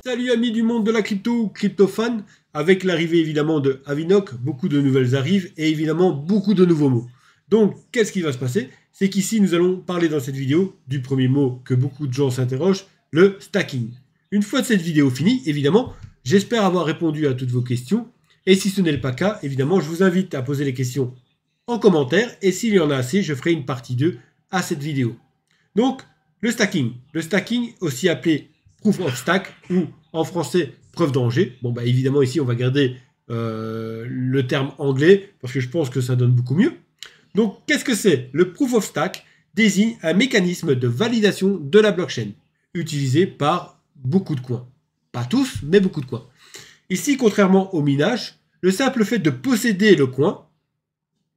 Salut amis du monde de la crypto, crypto-fans. Avec l'arrivée évidemment de Avinoc, beaucoup de nouvelles arrivent et évidemment beaucoup de nouveaux mots. Donc qu'est-ce qui va se passer? C'est qu'ici nous allons parler dans cette vidéo du premier mot que beaucoup de gens s'interrogent, le stacking. Une fois cette vidéo finie, évidemment, j'espère avoir répondu à toutes vos questions. Et si ce n'est pas le cas, évidemment, je vous invite à poser les questions en commentaire. Et s'il y en a assez, je ferai une partie 2 à cette vidéo. Donc, le stacking. Le stacking, aussi appelé proof of stack ou en français preuve d'Angers. Bon, bah évidemment, ici, on va garder le terme anglais parce que je pense que ça donne beaucoup mieux. Donc, qu'est-ce que c'est? Le proof of stack désigne un mécanisme de validation de la blockchain utilisé par beaucoup de coins. Pas tous, mais beaucoup de coins. Ici, contrairement au minage, le simple fait de posséder le coin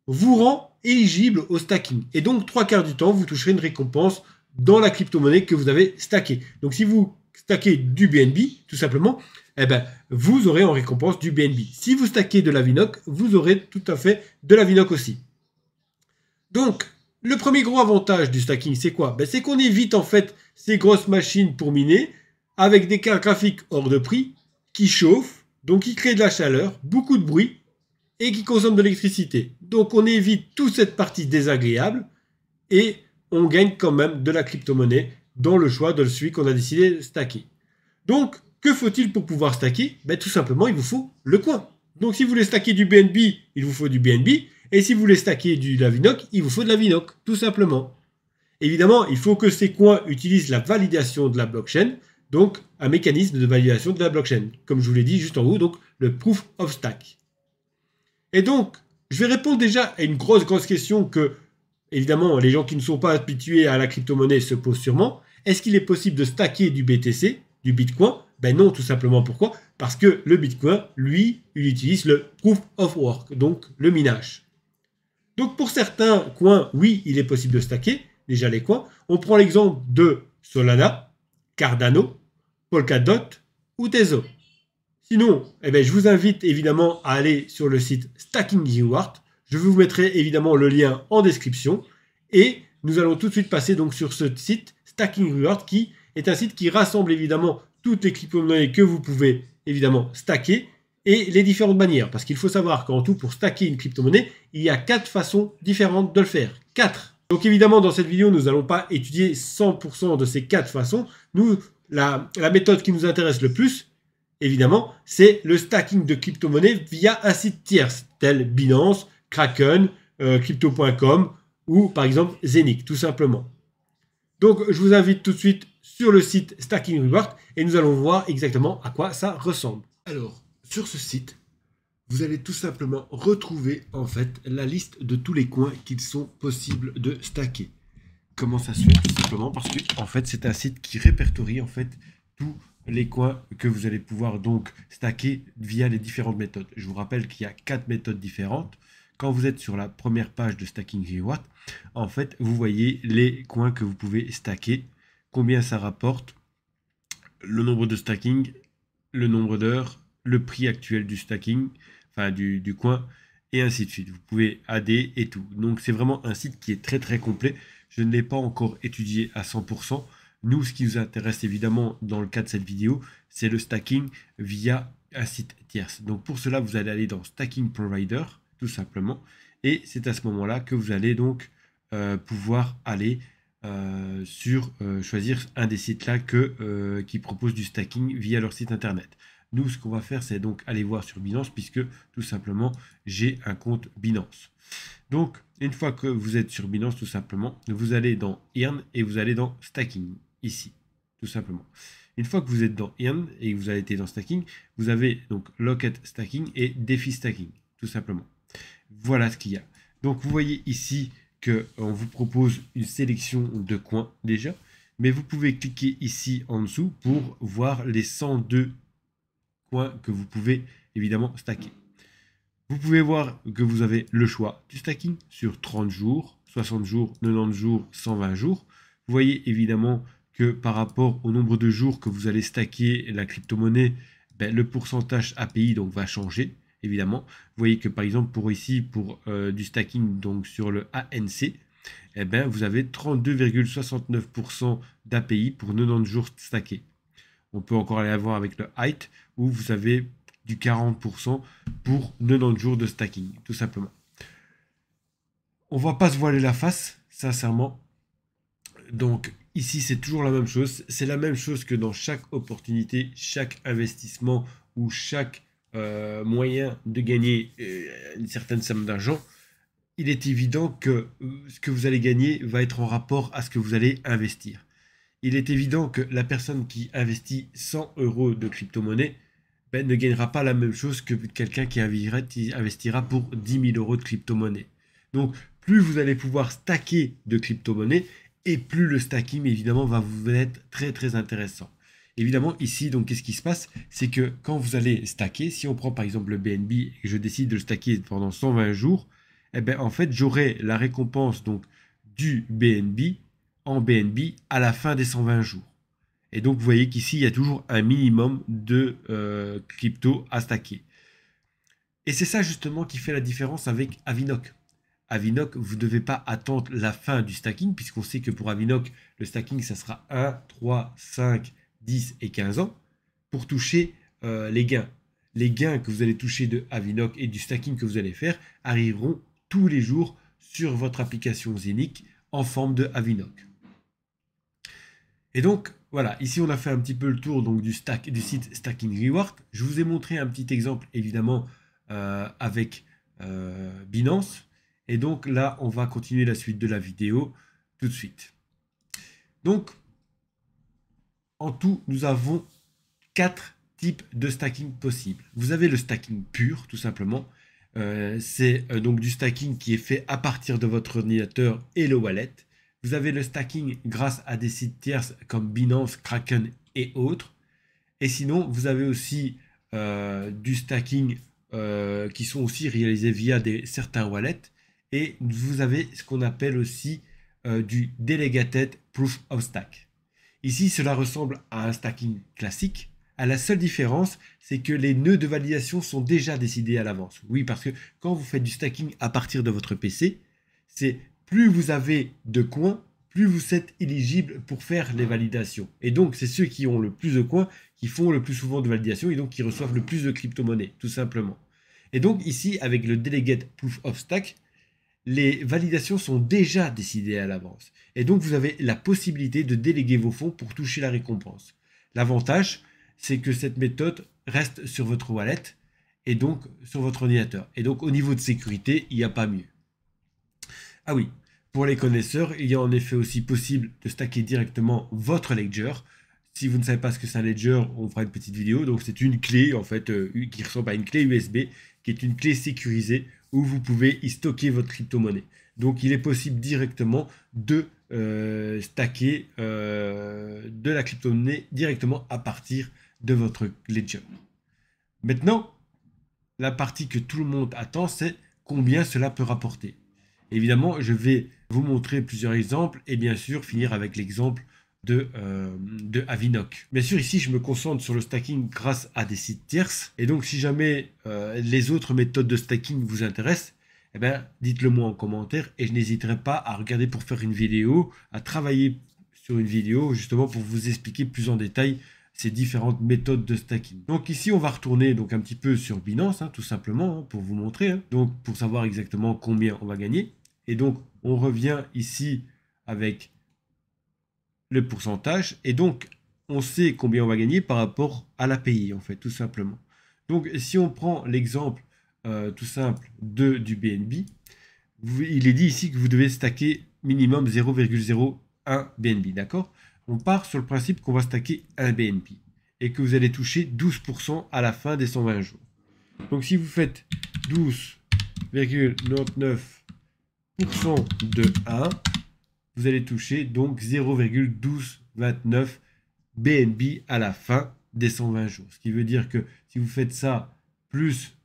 vous rend éligible au stacking. Et donc, 3/4 du temps, vous toucherez une récompense dans la crypto-monnaie que vous avez stacké. Donc, si vous stackez du BNB, tout simplement, eh ben, vous aurez en récompense du BNB. Si vous stackez de la Vinoc, vous aurez tout à fait de la Vinoc aussi. Donc, le premier gros avantage du stacking, c'est quoi? Ben, c'est qu'on évite en fait ces grosses machines pour miner avec des cartes graphiques hors de prix qui chauffent, donc qui créent de la chaleur, beaucoup de bruit et qui consomment de l'électricité. Donc, on évite toute cette partie désagréable et on gagne quand même de la crypto-monnaie dans le choix de celui qu'on a décidé de stacker. Donc, que faut-il pour pouvoir stacker? Ben, tout simplement, il vous faut le coin. Donc, si vous voulez stacker du BNB, il vous faut du BNB. Et si vous voulez stacker de la Vinoc, il vous faut de la Vinoc, tout simplement. Évidemment, il faut que ces coins utilisent la validation de la blockchain, donc un mécanisme de validation de la blockchain, comme je vous l'ai dit juste en haut, donc le proof of stack. Et donc, je vais répondre déjà à une grosse question que, évidemment, les gens qui ne sont pas habitués à la crypto-monnaie se posent sûrement. Est-ce qu'il est possible de stacker du BTC, du Bitcoin? Ben non, tout simplement. Pourquoi? Parce que le Bitcoin, lui, il utilise le proof of work, donc le minage. Donc pour certains coins, oui, il est possible de stacker, déjà les coins. On prend l'exemple de Solana, Cardano, Polkadot ou Tezos. Sinon, eh bien, je vous invite évidemment à aller sur le site Stacking Reward. Je vous mettrai évidemment le lien en description. Et nous allons tout de suite passer donc sur ce site Stacking Reward qui est un site qui rassemble évidemment toutes les crypto-monnaies que vous pouvez évidemment stacker et les différentes manières. Parce qu'il faut savoir qu'en tout, pour stacker une crypto-monnaie, il y a 4 façons différentes de le faire. 4. Donc évidemment, dans cette vidéo, nous n'allons pas étudier 100% de ces 4 façons. Nous, la méthode qui nous intéresse le plus, évidemment, c'est le stacking de crypto-monnaies via un site tierce, tel Binance, Kraken, Crypto.com ou par exemple Zenic, tout simplement. Donc, je vous invite tout de suite sur le site Stacking Reward et nous allons voir exactement à quoi ça ressemble. Alors, sur ce site, vous allez tout simplement retrouver en fait la liste de tous les coins qu'il sont possibles de stacker. Comment ça se fait? Tout simplement parce que en fait, c'est un site qui répertorie en fait tous les coins que vous allez pouvoir donc stacker via les différentes méthodes. Je vous rappelle qu'il y a 4 méthodes différentes. Quand vous êtes sur la première page de Stacking Reward, en fait, vous voyez les coins que vous pouvez stacker, combien ça rapporte, le nombre de stacking, le nombre d'heures, le prix actuel du stacking, enfin du coin, et ainsi de suite. Vous pouvez adder et tout. Donc, c'est vraiment un site qui est très très complet. Je ne l'ai pas encore étudié à 100%. Nous, ce qui nous intéresse évidemment dans le cas de cette vidéo, c'est le stacking via un site tierce. Donc pour cela, vous allez aller dans Stacking Provider, tout simplement. Et c'est à ce moment-là que vous allez donc pouvoir aller choisir un des sites là qui propose du stacking via leur site internet. Nous, ce qu'on va faire, c'est donc aller voir sur Binance, puisque tout simplement, j'ai un compte Binance. Donc, une fois que vous êtes sur Binance, tout simplement, vous allez dans Earn et vous allez dans Stacking, ici, tout simplement. Une fois que vous êtes dans Earn et que vous avez été dans Stacking, vous avez donc Locket Stacking et Défi Stacking, tout simplement. Voilà ce qu'il y a. Donc, vous voyez ici qu'on vous propose une sélection de coins déjà, mais vous pouvez cliquer ici en dessous pour voir les 102 coins que vous pouvez évidemment stacker. Vous pouvez voir que vous avez le choix du stacking sur 30 jours, 60 jours, 90 jours, 120 jours. Vous voyez évidemment que par rapport au nombre de jours que vous allez stacker la crypto-monnaie, le pourcentage API donc, va changer, évidemment. Vous voyez que par exemple pour du stacking donc sur le ANC, vous avez 32,69% d'API pour 90 jours stackés. On peut encore aller voir avec le height, où vous avez du 40% pour 90 jours de stacking, tout simplement. On va pas se voiler la face, sincèrement. Donc ici, c'est toujours la même chose. C'est la même chose que dans chaque opportunité, chaque investissement ou chaque moyen de gagner une certaine somme d'argent. Il est évident que ce que vous allez gagner va être en rapport à ce que vous allez investir. Il est évident que la personne qui investit 100 € de crypto-monnaie ne gagnera pas la même chose que quelqu'un qui investira pour 10 000 € de crypto-monnaie. Donc, plus vous allez pouvoir stacker de crypto-monnaie, et plus le stacking, évidemment, va vous être très, très intéressant. Évidemment, ici, donc, qu'est-ce qui se passe? C'est que quand vous allez stacker, si on prend par exemple le BNB et que je décide de le stacker pendant 120 jours, en fait, j'aurai la récompense donc, du BNB en BNB à la fin des 120 jours. Et donc, vous voyez qu'ici, il y a toujours un minimum de crypto à stacker. Et c'est ça justement qui fait la différence avec Avinoc. Avinoc, vous ne devez pas attendre la fin du stacking, puisqu'on sait que pour Avinoc, le stacking, ça sera 1, 3, 5, 10 et 15 ans pour toucher les gains. Les gains que vous allez toucher de Avinoc et du stacking que vous allez faire arriveront tous les jours sur votre application Zenic en forme de Avinoc. Et donc, voilà, ici on a fait un petit peu le tour donc, du site Stacking Reward. Je vous ai montré un petit exemple, évidemment, avec Binance. Et donc là, on va continuer la suite de la vidéo tout de suite. Donc, en tout, nous avons 4 types de stacking possibles. Vous avez le stacking pur, tout simplement. C'est donc du stacking qui est fait à partir de votre ordinateur et le wallet. Vous avez le stacking grâce à des sites tierces comme Binance, Kraken et autres. Et sinon, vous avez aussi du stacking qui sont aussi réalisés via certains wallets. Et vous avez ce qu'on appelle aussi du Delegated Proof of Stack. Ici, cela ressemble à un stacking classique. La seule différence, c'est que les nœuds de validation sont déjà décidés à l'avance. Oui, parce que quand vous faites du stacking à partir de votre PC, c'est plus vous avez de coins, plus vous êtes éligible pour faire les validations. Et donc, c'est ceux qui ont le plus de coins qui font le plus souvent de validation et donc qui reçoivent le plus de crypto-monnaies, tout simplement. Et donc, ici, avec le Delegate Proof of Stack, les validations sont déjà décidées à l'avance. Et donc, vous avez la possibilité de déléguer vos fonds pour toucher la récompense. L'avantage, c'est que cette méthode reste sur votre wallet et donc sur votre ordinateur. Et donc, au niveau de sécurité, il n'y a pas mieux. Ah oui, pour les connaisseurs, il y a en effet aussi possible de stacker directement votre ledger. Si vous ne savez pas ce que c'est un ledger, on fera une petite vidéo. Donc, c'est une clé, en fait, qui ressemble à une clé USB, qui est une clé sécurisée où vous pouvez y stocker votre crypto-monnaie. Donc, il est possible directement de stacker de la crypto-monnaie directement à partir de votre ledger. Maintenant, la partie que tout le monde attend, c'est combien cela peut rapporter. Évidemment, je vais vous montrer plusieurs exemples et bien sûr finir avec l'exemple de Avinoc. Bien sûr, ici, je me concentre sur le stacking grâce à des sites tierces. Et donc, si jamais les autres méthodes de stacking vous intéressent, eh bien, dites-le moi en commentaire et je n'hésiterai pas à regarder pour faire une vidéo, à travailler sur une vidéo justement pour vous expliquer plus en détail ces différentes méthodes de stacking. Donc ici, on va retourner donc un petit peu sur Binance, tout simplement, pour vous montrer, donc pour savoir exactement combien on va gagner. Et donc, on revient ici avec le pourcentage. Et donc, on sait combien on va gagner par rapport à l'API, en fait, tout simplement. Donc, si on prend l'exemple tout simple du BNB, il est dit ici que vous devez stacker minimum 0,01 BNB, d'accord? On part sur le principe qu'on va stacker un BNB et que vous allez toucher 12% à la fin des 120 jours. Donc, si vous faites 12,99% de 1, vous allez toucher donc 0,1229 BNB à la fin des 120 jours. Ce qui veut dire que si vous faites ça plus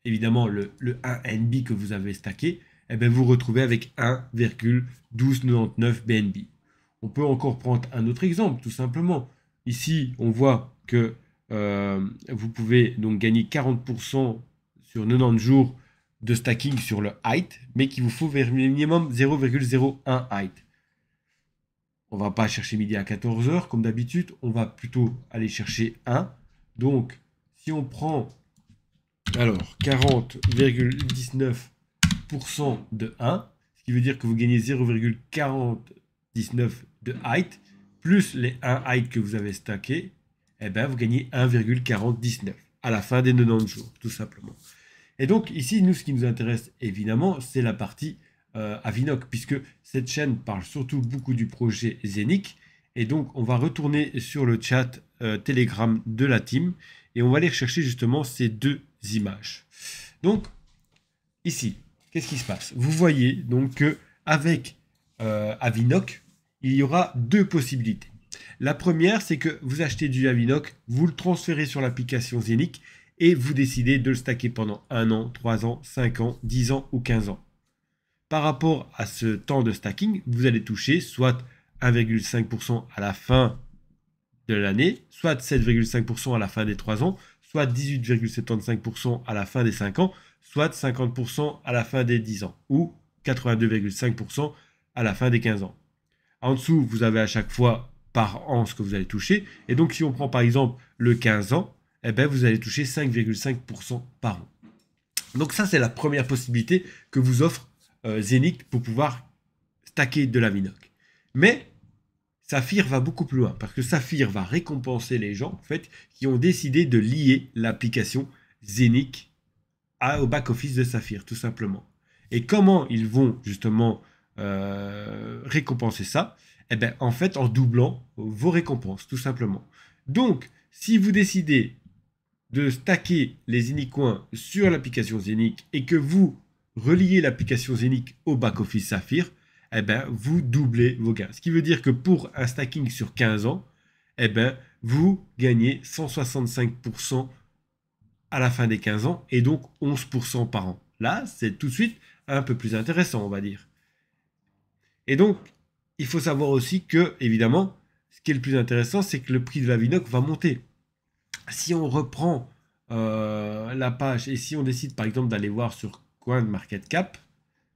évidemment le 1 NB que vous avez stacké, eh bien, vous retrouvez avec 1,1299 BNB. On peut encore prendre un autre exemple, tout simplement. Ici, on voit que vous pouvez donc gagner 40% sur 90 jours de stacking sur le height, mais qu'il vous faut vers minimum 0,01 height. on va pas chercher midi à 14 h comme d'habitude, on va plutôt aller chercher 1. Donc, si on prend alors 40,19% de 1, ce qui veut dire que vous gagnez 0,49 de height, plus les 1 height que vous avez stacké, eh ben vous gagnez 1,49 à la fin des 90 jours, tout simplement. Et donc ici, nous, ce qui nous intéresse évidemment, c'est la partie Avinoc, puisque cette chaîne parle surtout beaucoup du projet Zenic. Et donc, on va retourner sur le chat Telegram de la team et on va aller rechercher justement ces deux images. Donc, ici, qu'est-ce qui se passe? Vous voyez donc qu'avec Avinoc, il y aura deux possibilités. La première, c'est que vous achetez du Avinoc, vous le transférez sur l'application Zenic et vous décidez de le stacker pendant 1 an, 3 ans, 5 ans, 10 ans ou 15 ans. Par rapport à ce temps de stacking, vous allez toucher soit 1,5% à la fin de l'année, soit 7,5% à la fin des 3 ans, soit 18,75% à la fin des 5 ans, soit 50% à la fin des 10 ans, ou 82,5% à la fin des 15 ans. En dessous, vous avez à chaque fois par an ce que vous allez toucher. Et donc, si on prend par exemple le 15 ans, eh ben, vous allez toucher 5,5% par an. Donc ça, c'est la première possibilité que vous offre Zenic pour pouvoir stacker de l'Avinoc. Mais Saphir va beaucoup plus loin, parce que Saphir va récompenser les gens en fait, qui ont décidé de lier l'application Zenic au back-office de Saphir, tout simplement. Et comment ils vont justement récompenser ça? Eh bien, en fait, en doublant vos récompenses, tout simplement. Donc, si vous décidez de stacker les Zenicoins sur l'application Zenic et que vous reliez l'application Zenic au back-office Saphir, eh ben, vous doublez vos gains. Ce qui veut dire que pour un stacking sur 15 ans, eh ben, vous gagnez 165% à la fin des 15 ans et donc 11% par an. Là, c'est tout de suite un peu plus intéressant, on va dire. Et donc, il faut savoir aussi que, évidemment, ce qui est le plus intéressant, c'est que le prix de l'Avinoc va monter. Si on reprend la page et si on décide par exemple d'aller voir sur CoinMarketCap,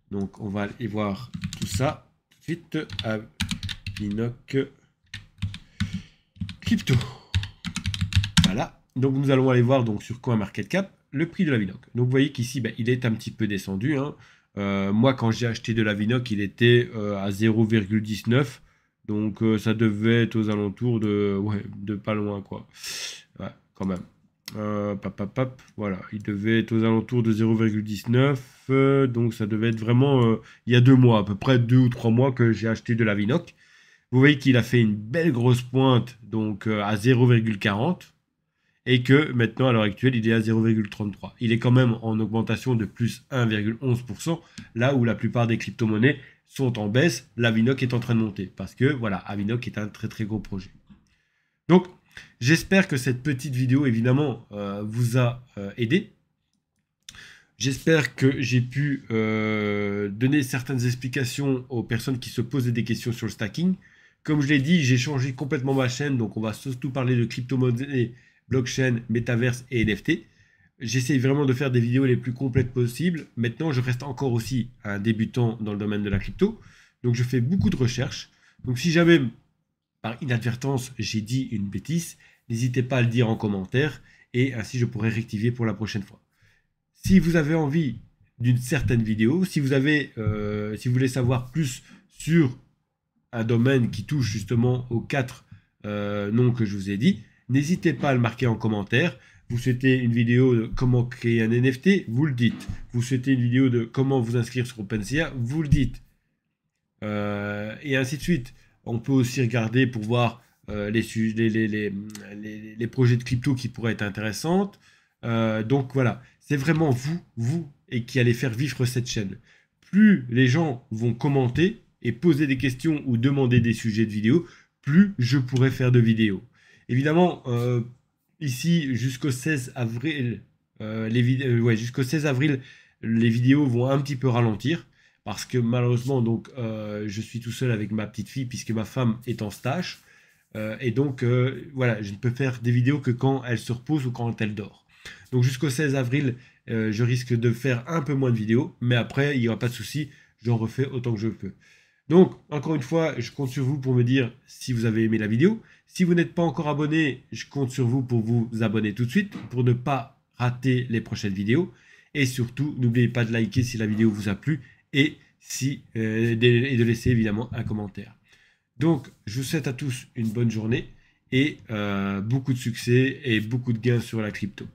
donc on va aller voir tout ça tout de suite. Avinoc Crypto. Voilà. Donc nous allons aller voir donc sur CoinMarketCap le prix de l'Avinoc. Donc vous voyez qu'ici ben, il est un petit peu descendu. Hein. Moi quand j'ai acheté de l'Avinoc, il était à 0,19. Donc ça devait être aux alentours de pas loin quoi. Ouais, quand même. Voilà, il devait être aux alentours de 0,19. Donc ça devait être vraiment il y a 2 mois, à peu près 2 ou 3 mois que j'ai acheté de l'Avinoc. Vous voyez qu'il a fait une belle grosse pointe donc à 0,40 et que maintenant à l'heure actuelle il est à 0,33. Il est quand même en augmentation de plus 1,11%, là où la plupart des crypto-monnaies sont en baisse, l'Avinoc est en train de monter parce que voilà, Avinoc est un très très gros projet. Donc j'espère que cette petite vidéo évidemment vous a aidé. J'espère que j'ai pu donner certaines explications aux personnes qui se posaient des questions sur le stacking. Comme je l'ai dit, j'ai changé complètement ma chaîne, donc on va surtout parler de crypto-monnaies, blockchain, métaverse et NFT. J'essaie vraiment de faire des vidéos les plus complètes possibles. Maintenant, je reste encore aussi un débutant dans le domaine de la crypto. Donc, je fais beaucoup de recherches. Donc, si jamais, par inadvertance, j'ai dit une bêtise, n'hésitez pas à le dire en commentaire et ainsi je pourrai rectifier pour la prochaine fois. Si vous avez envie d'une certaine vidéo, si vous voulez savoir plus sur un domaine qui touche justement aux 4 noms que je vous ai dit, n'hésitez pas à le marquer en commentaire. Vous souhaitez une vidéo de comment créer un NFT, vous le dites. Vous souhaitez une vidéo de comment vous inscrire sur OpenSea, vous le dites. Et ainsi de suite. On peut aussi regarder pour voir les projets de crypto qui pourraient être intéressants. Donc voilà, c'est vraiment vous, et qui allez faire vivre cette chaîne. Plus les gens vont commenter et poser des questions ou demander des sujets de vidéo, plus je pourrai faire de vidéos. Évidemment, ici, jusqu'au 16 avril, jusqu'au 16 avril, les vidéos vont un petit peu ralentir. Parce que malheureusement, donc, je suis tout seul avec ma petite fille puisque ma femme est en stage. Et donc, voilà, je ne peux faire des vidéos que quand elle se repose ou quand elle dort. Donc jusqu'au 16 avril, je risque de faire un peu moins de vidéos. Mais après, il n'y aura pas de souci, j'en refais autant que je peux. Donc, encore une fois, je compte sur vous pour me dire si vous avez aimé la vidéo. Si vous n'êtes pas encore abonné, je compte sur vous pour vous abonner tout de suite, pour ne pas rater les prochaines vidéos. Et surtout, n'oubliez pas de liker si la vidéo vous a plu et de laisser évidemment un commentaire. Donc, je vous souhaite à tous une bonne journée et beaucoup de succès et beaucoup de gains sur la crypto.